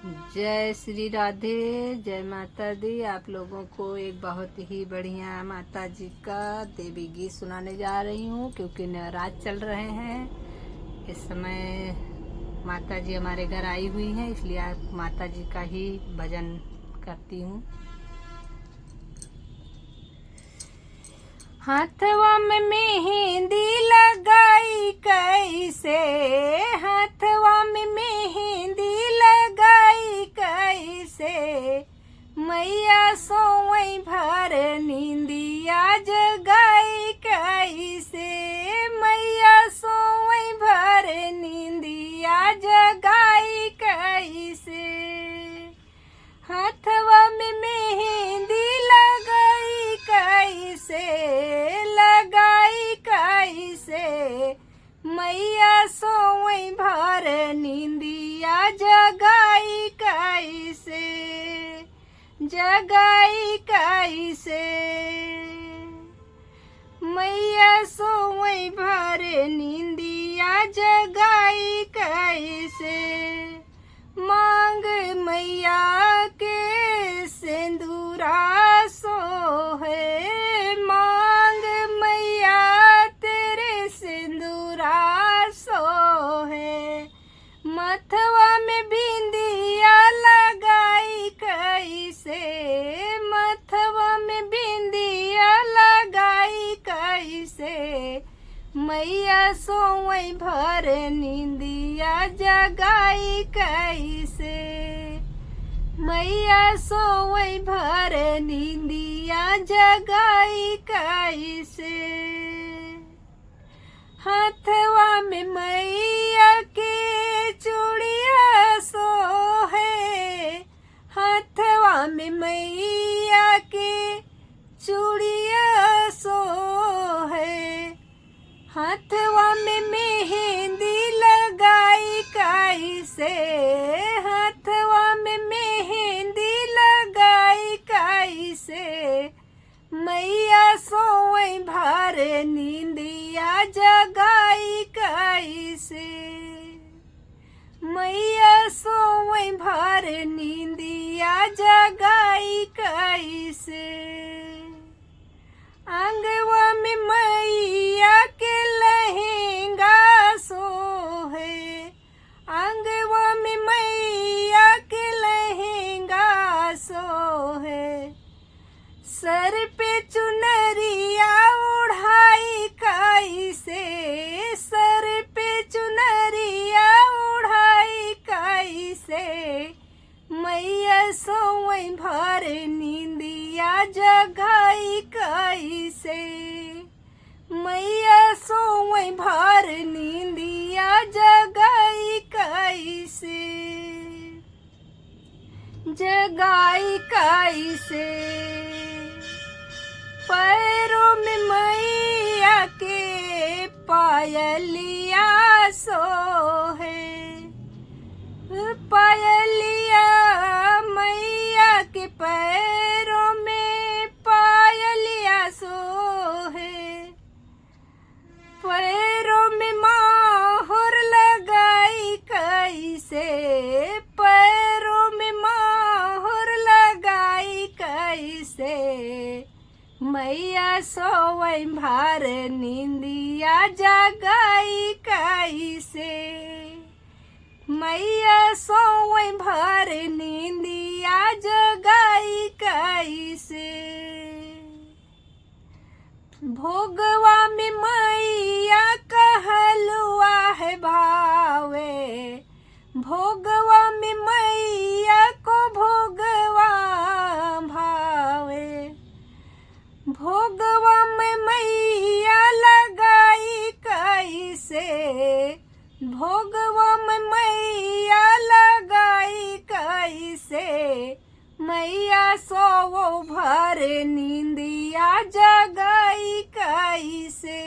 जय श्री राधे, जय माता दी। आप लोगों को एक बहुत ही बढ़िया माता जी का देवी गीत सुनाने जा रही हूँ, क्योंकि नवरात्र चल रहे हैं। इस समय माता जी हमारे घर आई हुई हैं, इसलिए आप माता जी का ही भजन करती हूँ। हाथवा में मेहंदी लगाई कैसे, हाथवा में मेहंदी लगाई कैसे, मैया सोई भर नींदिया जगाई कैसे, मैया सोई भर नींदिया जगाई कैसे। हाथवा में मेहंदी लगाई कैसे, लगाई कैसे, मैया सोई भर नींदिया जगाई कैसे, जगाई कैसे, मैया सोई भर नींदिया जगाई कैसे। मांग मैया के सिंदूरा सोहे, मांग मैया तेरे सिंदूरा सोहे, मथवा में बिंदिया लगाई कैसे, मथवा में बिंदिया लगाई कैसे, मैया सोई भर नींदिया जगाई कैसे, मैया सोई भर नींदिया जगाई कैसे। हाथवा में मैया के चूड़िया सोहे, हाथवा में मैया के चूड़िया सोहे, हाथवा में मेहंदी लगाई कैसे, हाथवा में मेहंदी लगाई कैसे, मैया सोई भर नींदिया जगाई कैसे, मैया सोई भर नींदिया जगाई कैसे। आंगवा में मैया के लहंगा सोहे, आंगवा में मैया के लहंगा सोहे, सर पे चुनरिया उड़ाई कैसे, सर पे चुनरिया उड़ाई कैसे, मैया सोई भर नींदिया जगाई कैसे, मैया सोई भर नींदिया जगाई कैसे, जगाई कैसे। पैरों में मैया के पायलिया सोहे, पायलिया मैया के पैरों में पायलिया सोहे, पैरों में मोहर लगाई कैसे, पैरों में मोहर लगाई कैसे, मैया सोई भर नींदिया जगाई कैसे, मैया सोई भर नींदिया जगाई कैसे। भोगवा में मैया का हलवा है भावे, भोगवा में मैया को भोगवा भावे, भोगवा में मैया लगाई कैसे, भोगवा में मैया लगाई कैसे, मैया सोवो भर नींदिया जगाई कैसे,